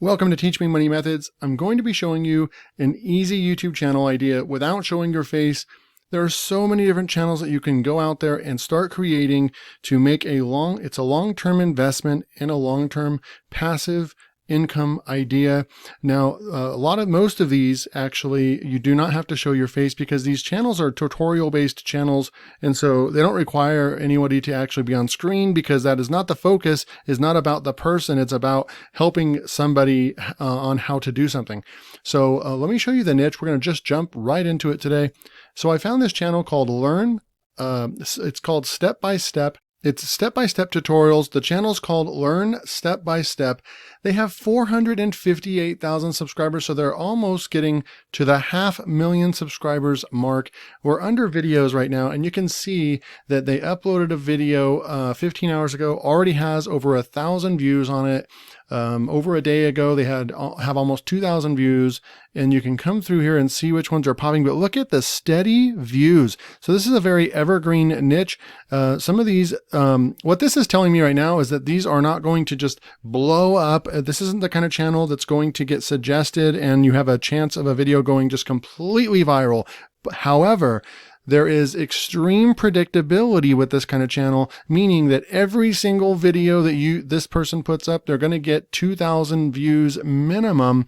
Welcome to Teach Me Money Methods. I'm going to be showing you an easy YouTube channel idea without showing your face. There are so many different channels that you can go out there and start creating to make it's a long-term investment in a long-term passive income idea. Now, most of these actually, you do not have to show your face because these channels are tutorial based channels. And so they don't require anybody to actually be on screen because that is not the focus, is not about the person. It's about helping somebody on how to do something. So let me show you the niche. We're going to just jump right into it today. So I found this channel called Learn. It's called Step by Step. It's step-by-step tutorials. The channel's called Learn Step by Step. They have 458,000 subscribers, so they're almost getting to the 500,000 subscribers mark. We're under videos right now, and you can see that they uploaded a video 15 hours ago, already has over 1,000 views on it. Over a day ago, they have almost 2,000 views, and you can come through here and see which ones are popping, but look at the steady views. So this is a very evergreen niche. Some of these, what this is telling me right now is that these are not going to just blow up. This isn't the kind of channel that's going to get suggested and you have a chance of a video going just completely viral. However, there is extreme predictability with this kind of channel, meaning that every single video that this person puts up, they're going to get 2,000 views minimum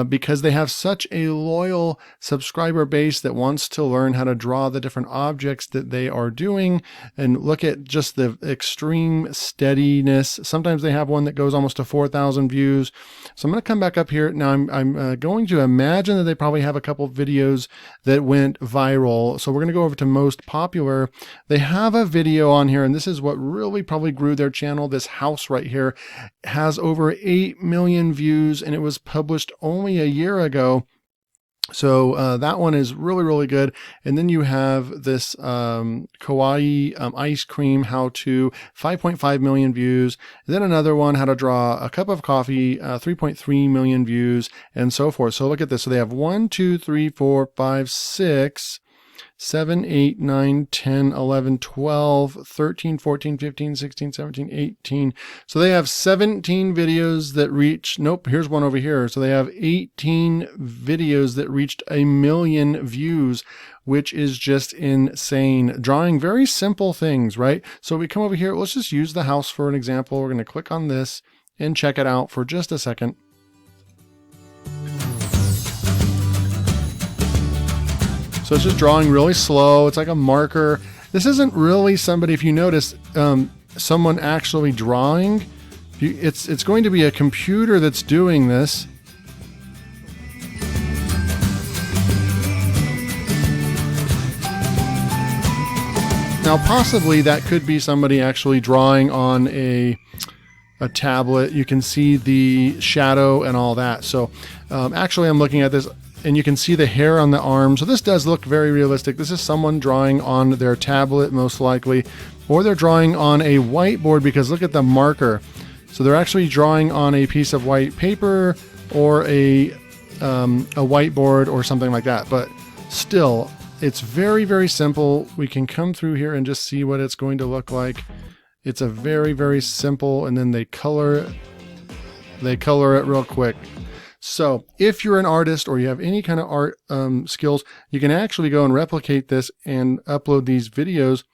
because they have such a loyal subscriber base that wants to learn how to draw the different objects that they are doing and look at just the extreme steadiness. Sometimes they have one that goes almost to 4,000 views. So I'm going to come back up here. Now I'm going to imagine that they probably have a couple videos that went viral. So we're going to go over to most popular. They have a video on here, and this is what really probably grew their channel. This house right here has over 8 million views, and it was published only a year ago. So that one is really, really good. And then you have this kawaii ice cream how to, 5.5 million views. And then another one, how to draw a cup of coffee, 3.3 million views, and so forth. So look at this. So they have 1, 2, 3, 4, 5, 6, 7, 8, 9, 10, 11, 12, 13, 14, 15, 16, 17, 18. So they have 17 videos that reach, nope, here's one over here. So they have 18 videos that reached 1 million views, which is just insane. Drawing very simple things, right? So we come over here, let's just use the house for an example. We're going to click on this and check it out for just a second. So it's just drawing really slow. It's like a marker. This isn't really somebody, if you notice, someone actually drawing. It's going to be a computer that's doing this. Now, possibly that could be somebody actually drawing on a tablet. You can see the shadow and all that. So actually, I'm looking at this, and you can see the hair on the arm. So this does look very realistic. This is someone drawing on their tablet, most likely, or they're drawing on a whiteboard because look at the marker. So they're actually drawing on a piece of white paper or a whiteboard or something like that. But still, it's very, very simple. We can come through here and just see what it's going to look like. It's a very, very simple, and then they color it real quick. So if you're an artist or you have any kind of art skills, you can actually go and replicate this and upload these videos.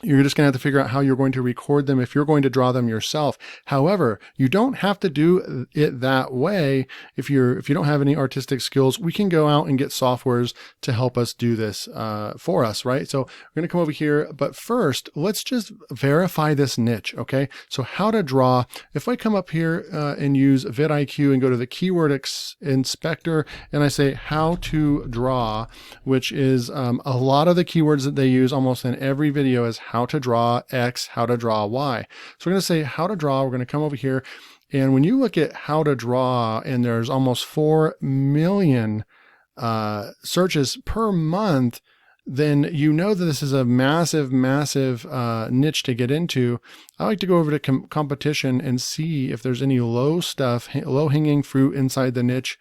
You're just going to have to figure out how you're going to record them if you're going to draw them yourself. However, you don't have to do it that way. If you don't have any artistic skills, we can go out and get softwares to help us do this for us, right? So we're going to come over here, but first, let's just verify this niche, okay? So how to draw. If I come up here and use vidIQ and go to the keyword inspector, and I say how to draw, which is a lot of the keywords that they use almost in every video is how to draw X, how to draw Y. So we're going to say how to draw. We're going to come over here. And when you look at how to draw, and there's almost 4 million searches per month, then you know that this is a massive, massive niche to get into. I like to go over to competition and see if there's any low hanging fruit inside the niche.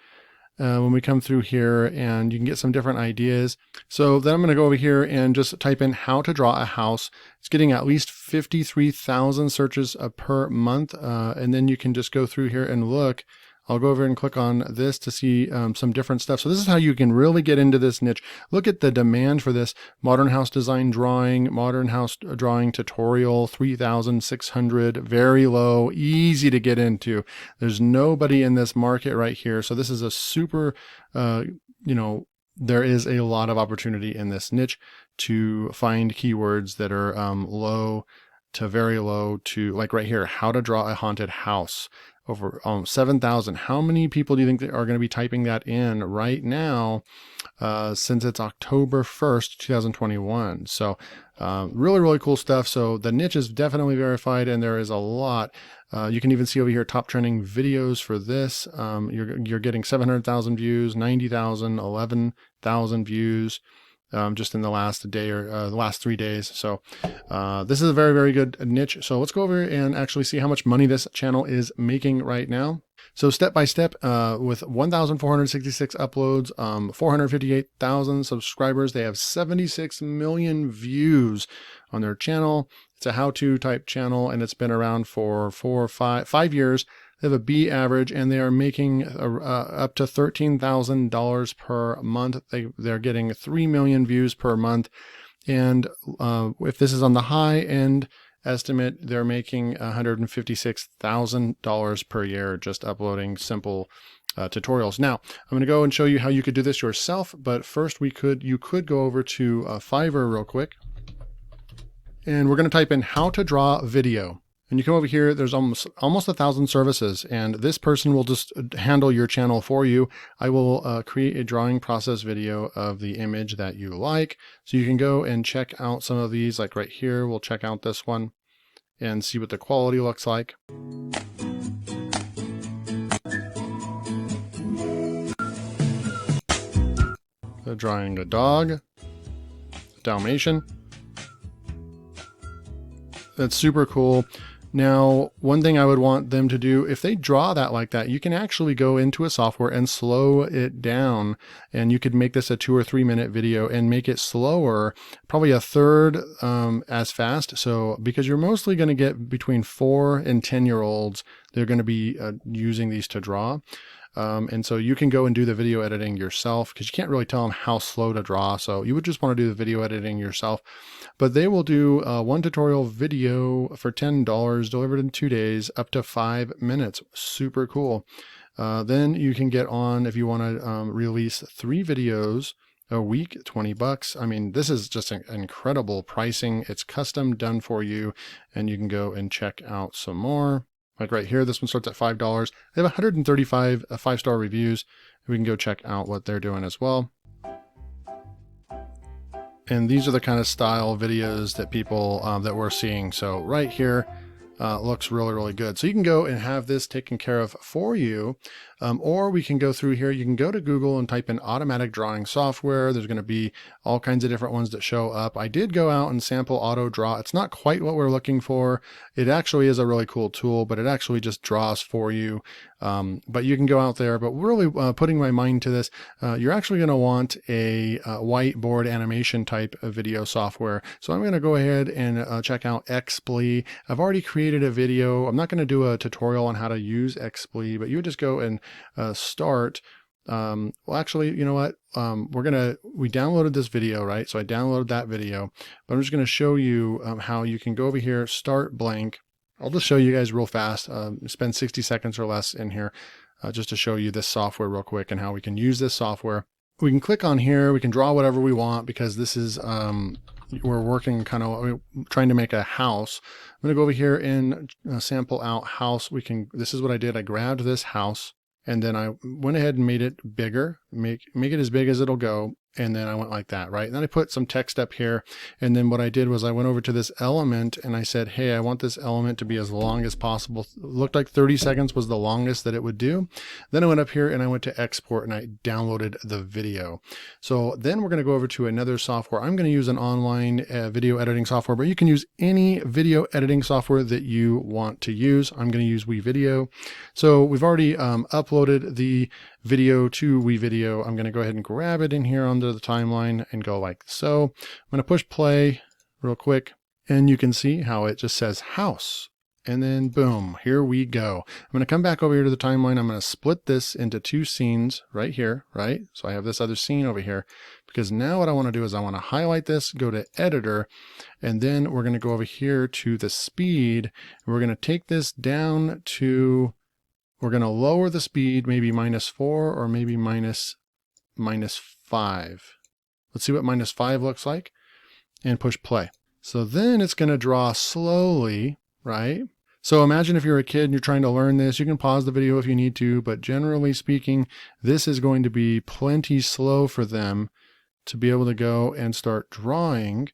When we come through here, and you can get some different ideas. So then I'm going to go over here and just type in how to draw a house. It's getting at least 53,000 searches per month. And then you can just go through here and look. I'll go over and click on this to see some different stuff. So this is how you can really get into this niche. Look at the demand for this modern house design drawing, modern house drawing tutorial, 3,600, very low, easy to get into. There's nobody in this market right here. So this is a super, there is a lot of opportunity in this niche to find keywords that are low to very low to, like right here, how to draw a haunted house. Over 7,000. How many people do you think that are going to be typing that in right now since it's October 1st, 2021? So really, really cool stuff. So the niche is definitely verified, and there is a lot. You can even see over here top trending videos for this. You're getting 700,000 views, 90,000, 11,000 views. Just in the last day or the last 3 days. So this is a very, very good niche. So let's go over and actually see how much money this channel is making right now. So step by step, with 1,466 uploads, 458,000 subscribers, they have 76 million views on their channel. It's a how-to type channel, and it's been around for 5 years. They have a B average, and they are making up to $13,000 per month. They're getting 3 million views per month. And if this is on the high end estimate, they're making $156,000 per year just uploading simple tutorials. Now, I'm going to go and show you how you could do this yourself. But first, you could go over to Fiverr real quick. And we're going to type in how to draw video. And you come over here, there's almost 1,000 services, and this person will just handle your channel for you. I will create a drawing process video of the image that you like. So you can go and check out some of these, like right here, we'll check out this one and see what the quality looks like. So drawing a dog, a Dalmatian. That's super cool. Now, one thing I would want them to do, if they draw that like that, you can actually go into a software and slow it down. And you could make this a 2 or 3 minute video and make it slower, probably a third as fast. So because you're mostly going to get between 4 and 10-year-olds, they're going to be using these to draw. And so you can go and do the video editing yourself because you can't really tell them how slow to draw. So you would just want to do the video editing yourself. But they will do one tutorial video for $10 delivered in 2 days, up to 5 minutes. Super cool. Then you can get on if you want to release 3 videos a week, $20. I mean, this is just an incredible pricing. It's custom done for you, and you can go and check out some more. Like right here, this one starts at $5. They have 135 5-star reviews. We can go check out what they're doing as well. And these are the kind of style videos that people that we're seeing. So right here looks really, really good. So you can go and have this taken care of for you. Or we can go through here. You can go to Google and type in automatic drawing software. There's going to be all kinds of different ones that show up. I did go out and sample auto draw. It's not quite what we're looking for. It actually is a really cool tool, but it actually just draws for you. But you can go out there, but really putting my mind to this, you're actually going to want a whiteboard animation type of video software. So I'm going to go ahead and check out XSplit. I've already created a video. I'm not going to do a tutorial on how to use XSplit, but you would just go and start. Well, actually, you know what? We downloaded this video, right? So I downloaded that video, but I'm just going to show you how you can go over here, start blank. I'll just show you guys real fast, spend 60 seconds or less in here just to show you this software real quick and how we can use this software. We can click on here, we can draw whatever we want because this is, we're working we're trying to make a house. I'm gonna go over here and sample out house. This is what I did. I grabbed this house and then I went ahead and made it bigger, make it as big as it'll go. And then I went like that, right? And then I put some text up here. And then what I did was I went over to this element and I said, hey, I want this element to be as long as possible. It looked like 30 seconds was the longest that it would do. Then I went up here and I went to export and I downloaded the video. So then we're going to go over to another software. I'm going to use an online video editing software, but you can use any video editing software that you want to use. I'm going to use WeVideo. So we've already uploaded the video to WeVideo. I'm going to go ahead and grab it in here onto the timeline and go like so. I'm going to push play real quick and you can see how it just says house. and then boom, here we go. I'm going to come back over here to the timeline. I'm going to split this into 2 scenes right here, right? So I have this other scene over here, because now what I want to do is I want to highlight this, go to editor, and then we're going to go over here to the speed. And we're going to take this down to, we're going to lower the speed, maybe -4 or maybe -5. Let's see what -5 looks like, and push play. So then it's going to draw slowly, right? So imagine if you're a kid and you're trying to learn this, you can pause the video if you need to, but generally speaking, this is going to be plenty slow for them to be able to go and start drawing.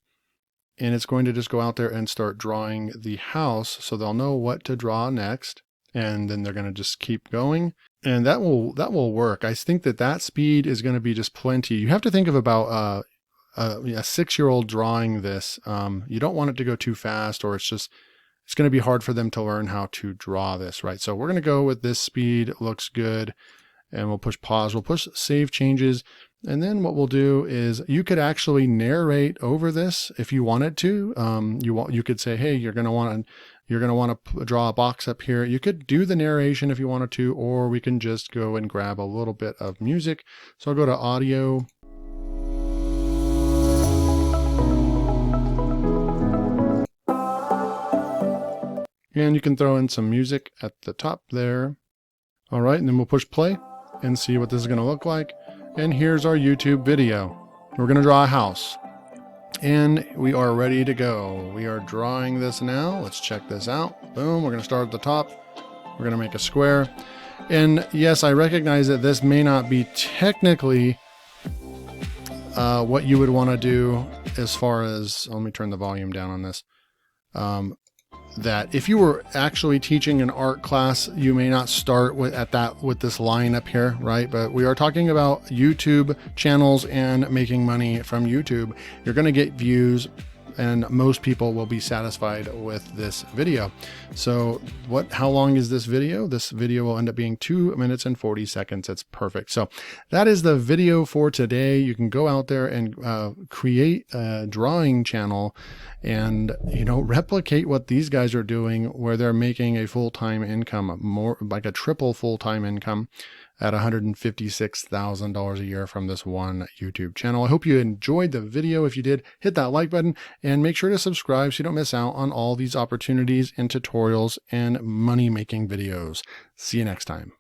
And it's going to just go out there and start drawing the house, so they'll know what to draw next. And then they're going to just keep going. And that will work. I think that speed is going to be just plenty. You have to think of about a 6-year-old drawing this. You don't want it to go too fast, or it's going to be hard for them to learn how to draw this, right? So we're going to go with this speed. It looks good. And we'll push pause. We'll push save changes. And then what we'll do is you could actually narrate over this if you wanted to. You could say, hey, you're going to want to draw a box up here. You could do the narration if you wanted to, or we can just go and grab a little bit of music. So I'll go to audio. And you can throw in some music at the top there. All right, and then we'll push play and see what this is going to look like. And here's our YouTube video. We're going to draw a house. And we are ready to go. We are drawing this now. Let's check this out. Boom, we're going to start at the top. We're going to make a square. And yes, I recognize that this may not be technically what you would want to do as far as, let me turn the volume down on this. That if you were actually teaching an art class, you may not start with this line up here, right? But we are talking about YouTube channels and making money from YouTube. You're going to get views, and most people will be satisfied with this video. So how long is this video? This video will end up being 2 minutes and 40 seconds. It's perfect. So that is the video for today. You can go out there and create a drawing channel and, replicate what these guys are doing, where they're making a full-time income, more like a triple full-time income at $156,000 a year from this one YouTube channel. I hope you enjoyed the video. If you did, hit that like button and make sure to subscribe so you don't miss out on all these opportunities and tutorials and money-making videos. See you next time.